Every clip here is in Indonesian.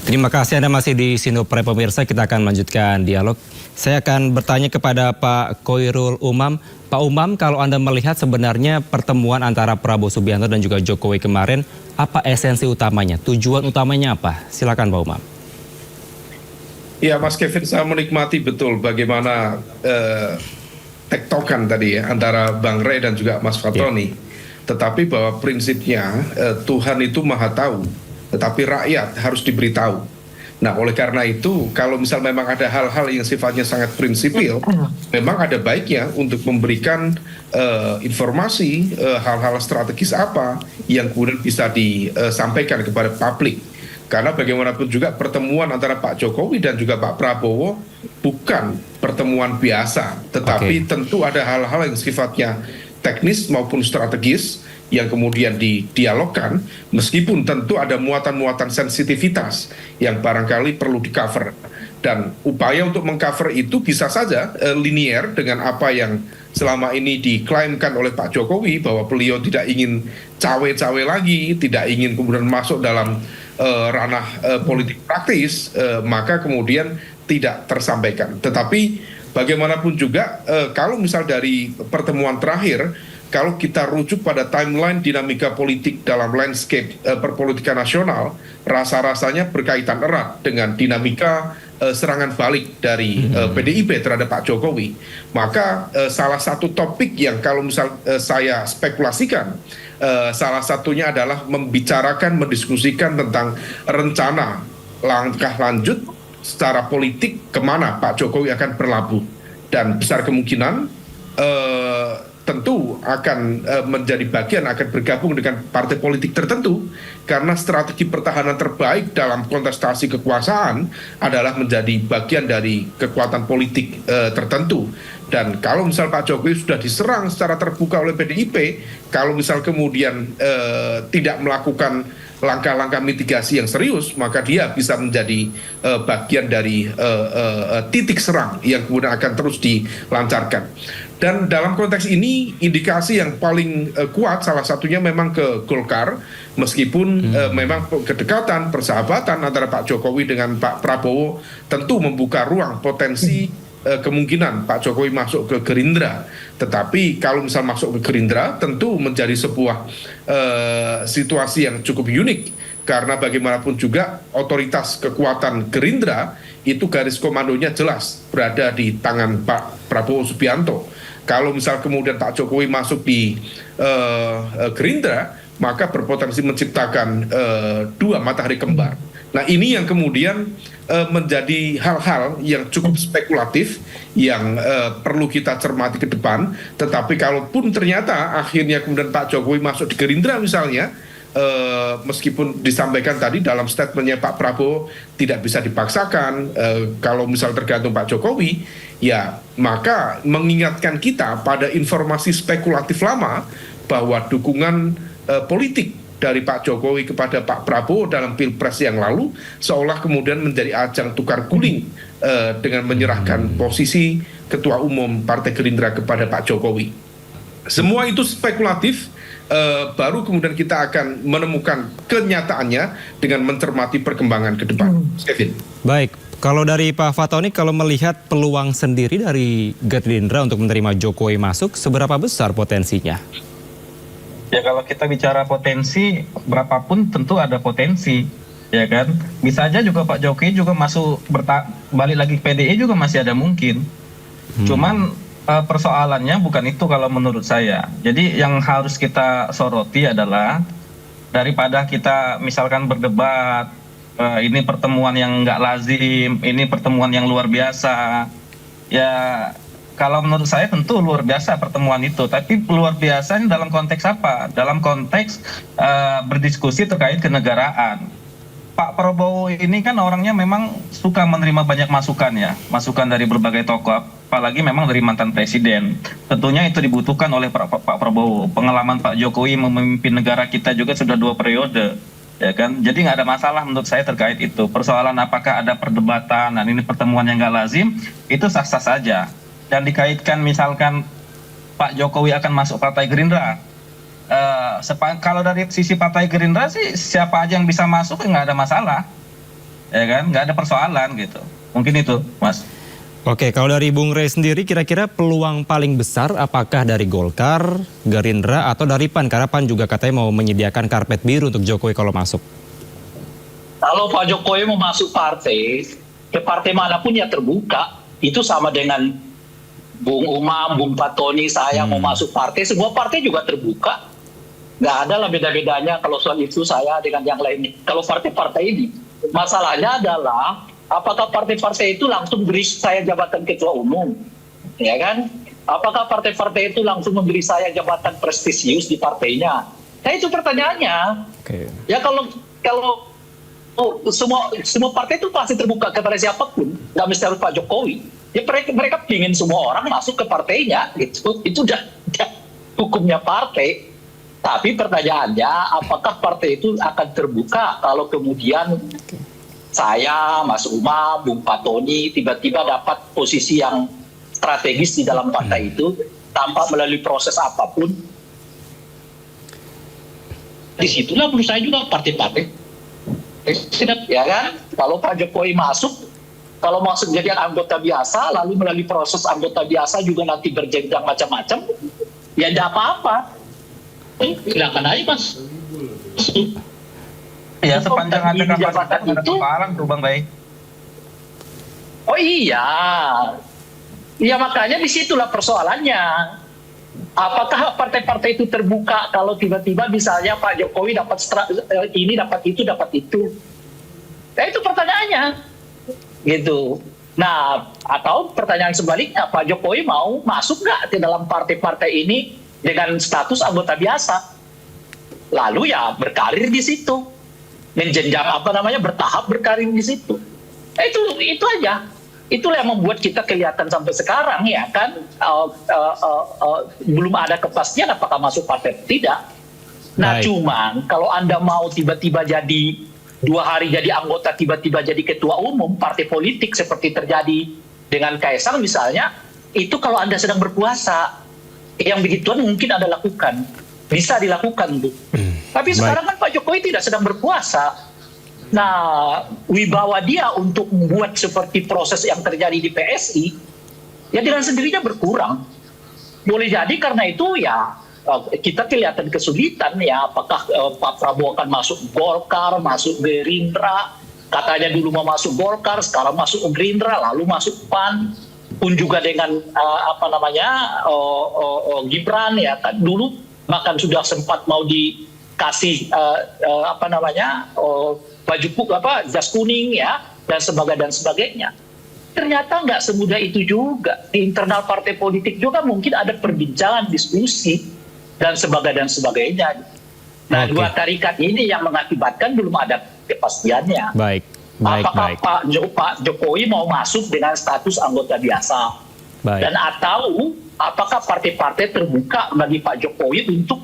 Terima kasih Anda masih di Sinopre pemirsa, kita akan melanjutkan dialog. Saya akan bertanya kepada Pak Khoirul Umam. Pak Umam, kalau Anda melihat sebenarnya pertemuan antara Prabowo Subianto dan juga Jokowi kemarin, apa esensi utamanya? Tujuan utamanya apa? Silakan Pak Umam. Ya Mas Kevin, saya menikmati betul bagaimana tektokan tadi ya antara Bang Rey dan juga Mas Fatoni. Tetapi bahwa prinsipnya Tuhan itu maha tahu, tetapi rakyat harus diberitahu. Nah, oleh karena itu, kalau misal memang ada hal-hal yang sifatnya sangat prinsipil, memang ada baiknya untuk memberikan informasi hal-hal strategis apa yang kemudian bisa disampaikan kepada publik. Karena bagaimanapun juga pertemuan antara Pak Jokowi dan juga Pak Prabowo bukan pertemuan biasa, tetapi tentu ada hal-hal yang sifatnya teknis maupun strategis yang kemudian didialogkan, meskipun tentu ada muatan-muatan sensitivitas yang barangkali perlu di-cover. Dan upaya untuk meng-cover itu bisa saja linier dengan apa yang selama ini diklaimkan oleh Pak Jokowi, bahwa beliau tidak ingin cawe-cawe lagi, tidak ingin kemudian masuk dalam ranah politik praktis, maka kemudian tidak tersampaikan. Tetapi bagaimanapun juga, kalau misal dari pertemuan terakhir, kalau kita rujuk pada timeline dinamika politik dalam landscape perpolitikan nasional, rasa-rasanya berkaitan erat dengan dinamika serangan balik dari PDIP terhadap Pak Jokowi. Maka salah satu topik yang kalau misal saya spekulasikan, salah satunya adalah membicarakan, mendiskusikan tentang rencana langkah lanjut secara politik kemana Pak Jokowi akan berlabuh. Dan besar kemungkinan tentu akan menjadi bagian, akan bergabung dengan partai politik tertentu, karena strategi pertahanan terbaik dalam kontestasi kekuasaan adalah menjadi bagian dari kekuatan politik tertentu. Dan kalau misal Pak Jokowi sudah diserang secara terbuka oleh PDIP, kalau misal kemudian tidak melakukan langkah-langkah mitigasi yang serius, maka dia bisa menjadi bagian dari titik serang yang kemudian akan terus dilancarkan. Dan dalam konteks ini, indikasi yang paling kuat salah satunya memang ke Golkar, meskipun memang kedekatan, persahabatan antara Pak Jokowi dengan Pak Prabowo tentu membuka ruang potensi kemungkinan Pak Jokowi masuk ke Gerindra. Tetapi kalau misal masuk ke Gerindra, tentu menjadi sebuah situasi yang cukup unik, karena bagaimanapun juga otoritas kekuatan Gerindra itu garis komandonya jelas berada di tangan Pak Prabowo Subianto. Kalau misal kemudian Pak Jokowi masuk di Gerindra, maka berpotensi menciptakan dua matahari kembar. Nah, ini yang kemudian menjadi hal-hal yang cukup spekulatif yang perlu kita cermati ke depan. Tetapi kalaupun ternyata akhirnya kemudian Pak Jokowi masuk di Gerindra misalnya, meskipun disampaikan tadi dalam statementnya Pak Prabowo tidak bisa dipaksakan, kalau misal tergantung Pak Jokowi, ya maka mengingatkan kita pada informasi spekulatif lama bahwa dukungan politik dari Pak Jokowi kepada Pak Prabowo dalam Pilpres yang lalu seolah kemudian menjadi ajang tukar guling dengan menyerahkan posisi Ketua Umum Partai Gerindra kepada Pak Jokowi. Semua itu spekulatif, baru kemudian kita akan menemukan kenyataannya dengan mencermati perkembangan ke depan. Kevin. Baik, kalau dari Pak Fatoni, kalau melihat peluang sendiri dari Gerindra untuk menerima Jokowi masuk, seberapa besar potensinya? Ya kalau kita bicara potensi, berapapun tentu ada potensi, ya kan? Bisa aja juga Pak Jokowi juga masuk balik lagi ke PDI juga masih ada mungkin. Cuman persoalannya bukan itu kalau menurut saya. Jadi yang harus kita soroti adalah daripada kita misalkan berdebat, ini pertemuan yang nggak lazim, ini pertemuan yang luar biasa. Ya kalau menurut saya tentu luar biasa pertemuan itu, tapi luar biasa ini dalam konteks apa? Dalam konteks berdiskusi terkait kenegaraan. Pak Prabowo ini kan orangnya memang suka menerima banyak masukan ya, masukan dari berbagai tokoh, apalagi memang dari mantan presiden. Tentunya itu dibutuhkan oleh Pak Prabowo. Pengalaman Pak Jokowi memimpin negara kita juga sudah 2 periode, ya kan? Jadi nggak ada masalah menurut saya terkait itu. Persoalan apakah ada perdebatan dan ini pertemuan yang nggak lazim, itu sah-sah saja. Dan dikaitkan misalkan Pak Jokowi akan masuk Partai Gerindra, kalau dari sisi Partai Gerindra sih siapa aja yang bisa masuk nggak ada masalah. ya kan, nggak ada persoalan gitu. Mungkin itu, Mas. Oke, kalau dari Bung Rey sendiri kira-kira peluang paling besar apakah dari Golkar, Gerindra, atau dari PAN? Karena PAN juga katanya mau menyediakan karpet biru untuk Jokowi kalau masuk. Kalau Pak Jokowi mau masuk partai, ke partai manapun ya terbuka. Itu sama dengan Bung Umam, Bung Patoni, saya mau masuk partai, semua partai juga terbuka. Nggak ada lah beda-bedanya kalau soal itu saya dengan yang lain. Kalau partai-partai ini, masalahnya adalah apakah partai-partai itu langsung beri saya jabatan ketua umum, ya kan? Apakah partai-partai itu langsung memberi saya jabatan prestisius di partainya? Nah itu pertanyaannya. Oke. Ya kalau semua partai itu pasti terbuka kepada siapapun, nggak mesti harus Pak Jokowi. Ya mereka pingin semua orang masuk ke partainya, gitu. Itu udah hukumnya partai. Tapi pertanyaannya, apakah partai itu akan terbuka kalau kemudian saya, Mas Umam, Bung Patoni tiba-tiba dapat posisi yang strategis di dalam partai itu tanpa melalui proses apapun? Disitulah menurut saya juga partai-partai, ya kan? Kalau Pak Jokowi masuk, kalau masuk jadi anggota biasa, lalu melalui proses anggota biasa juga nanti berjenjang macam-macam, ya tidak apa-apa. Silakan aja, Mas. Ya sepanjang ada kapasitas ada itu, persoalan tuh Bang Rey. Oh iya, ya makanya disitulah persoalannya. Apakah partai-partai itu terbuka kalau tiba-tiba misalnya Pak Jokowi dapat ini, dapat itu? Nah itu pertanyaannya, gitu. Nah, atau pertanyaan sebaliknya, Pak Jokowi mau masuk nggak ke dalam partai-partai ini dengan status anggota biasa, lalu ya berkarir di situ, menjenjang bertahap berkarir di situ. Itu aja. Itulah yang membuat kita kelihatan sampai sekarang ya kan belum ada kepastian apakah masuk partai atau tidak. Nah, cuman kalau Anda mau tiba-tiba jadi 2 hari jadi anggota, tiba-tiba jadi ketua umum partai politik seperti terjadi dengan Kaisang misalnya, itu kalau Anda sedang berkuasa. Yang begituan mungkin Anda lakukan, bisa dilakukan, Bu. Tapi sekarang kan Pak Jokowi tidak sedang berkuasa. Nah, wibawa dia untuk membuat seperti proses yang terjadi di PSI, ya dengan sendirinya berkurang. Boleh jadi karena itu ya kita kelihatan kesulitan ya, apakah Pak Prabowo akan masuk Golkar, masuk Gerindra, katanya dulu mau masuk Golkar, sekarang masuk Gerindra, lalu masuk PAN. Pun juga dengan Gibran ya kan dulu bahkan sudah sempat mau dikasih jas kuning ya dan sebagainya. Ternyata nggak semudah itu juga. Di internal partai politik juga mungkin ada perbincangan, diskusi dan sebagainya. Nah, dua tarikat ini yang mengakibatkan belum ada kepastiannya. Apakah Pak Jokowi mau masuk dengan status anggota biasa? Dan atau apakah partai-partai terbuka bagi Pak Jokowi untuk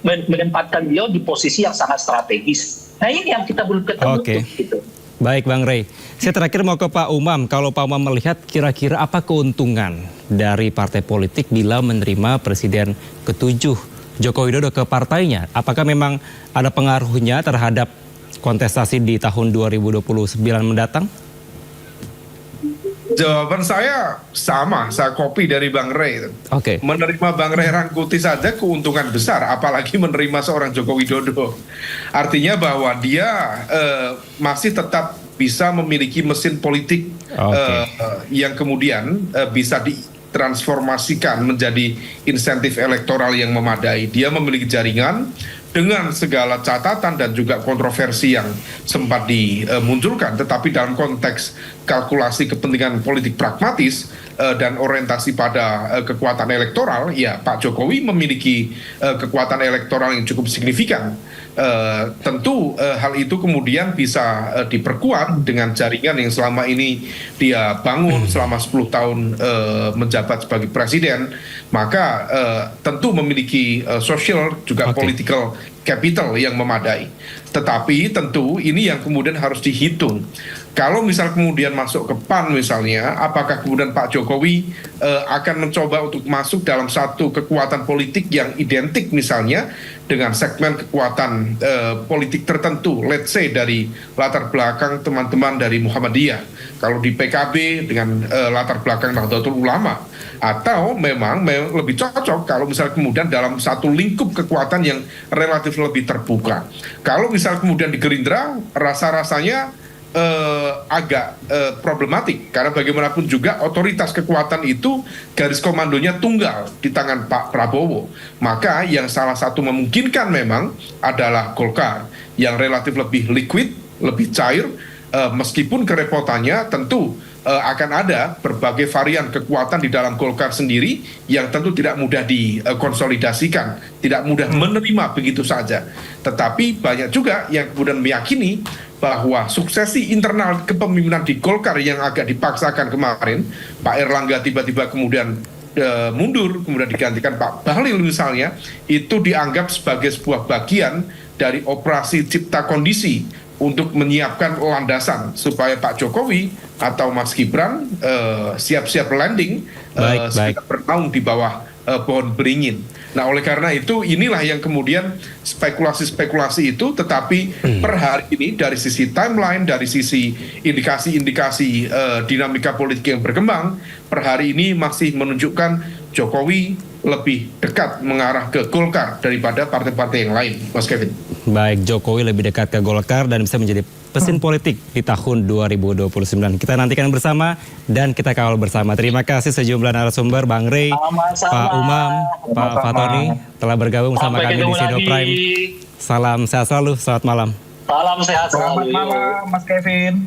menempatkan beliau di posisi yang sangat strategis? Nah ini yang kita belum ketemu. Gitu. Baik Bang Rey, saya terakhir mau ke Pak Umam. Kalau Pak Umam melihat kira-kira apa keuntungan dari partai politik bila menerima Presiden ke-7 Joko Widodo ke partainya? Apakah memang ada pengaruhnya terhadap kontestasi di tahun 2029 mendatang? Jawaban saya sama, saya copy dari Bang Rey. Menerima Bang Rey Rangkuti saja keuntungan besar, apalagi menerima seorang Joko Widodo. Artinya bahwa dia masih tetap bisa memiliki mesin politik yang kemudian bisa ditransformasikan menjadi insentif elektoral yang memadai. Dia memiliki jaringan dengan segala catatan dan juga kontroversi yang sempat dimunculkan, tetapi dalam konteks kalkulasi kepentingan politik pragmatis dan orientasi pada kekuatan elektoral, ya Pak Jokowi memiliki kekuatan elektoral yang cukup signifikan. Tentu hal itu kemudian bisa diperkuat dengan jaringan yang selama ini dia bangun selama 10 tahun menjabat sebagai presiden, maka tentu memiliki social juga political capital yang memadai. Tetapi tentu ini yang kemudian harus dihitung. Kalau misal kemudian masuk ke PAN misalnya, apakah kemudian Pak Jokowi akan mencoba untuk masuk dalam satu kekuatan politik yang identik misalnya dengan segmen kekuatan politik tertentu, let's say dari latar belakang teman-teman dari Muhammadiyah, kalau di PKB dengan latar belakang Nahdlatul Ulama, atau memang lebih cocok kalau misalnya kemudian dalam satu lingkup kekuatan yang relatif lebih terbuka. Kalau misalnya kemudian di Gerindra, rasa-rasanya agak problematik, karena bagaimanapun juga otoritas kekuatan itu garis komandonya tunggal di tangan Pak Prabowo. Maka yang salah satu memungkinkan memang adalah Golkar yang relatif lebih liquid, lebih cair, meskipun kerepotannya tentu akan ada berbagai varian kekuatan di dalam Golkar sendiri yang tentu tidak mudah dikonsolidasikan, tidak mudah menerima begitu saja. Tetapi banyak juga yang kemudian meyakini bahwa suksesi internal kepemimpinan di Golkar yang agak dipaksakan kemarin, Pak Erlangga tiba-tiba kemudian mundur, kemudian digantikan Pak Bahlil misalnya, itu dianggap sebagai sebuah bagian dari operasi cipta kondisi untuk menyiapkan landasan supaya Pak Jokowi atau Mas Gibran siap-siap landing, siap bernaung di bawah pohon beringin. Nah, oleh karena itu inilah yang kemudian spekulasi-spekulasi itu, tetapi per hari ini dari sisi timeline, dari sisi indikasi-indikasi dinamika politik yang berkembang, per hari ini masih menunjukkan Jokowi lebih dekat mengarah ke Golkar daripada partai-partai yang lain, Mas Kevin. Baik, Jokowi lebih dekat ke Golkar dan bisa menjadi mesin politik di tahun 2029. Kita nantikan bersama dan kita kawal bersama. Terima kasih sejumlah narasumber, Bang Rey, Pak Umam, Pak Fatoni telah bergabung bersama kami di Sido Prime. Salam sehat selalu, selamat malam. Salam sehat selalu. Selamat malam, Mas Kevin.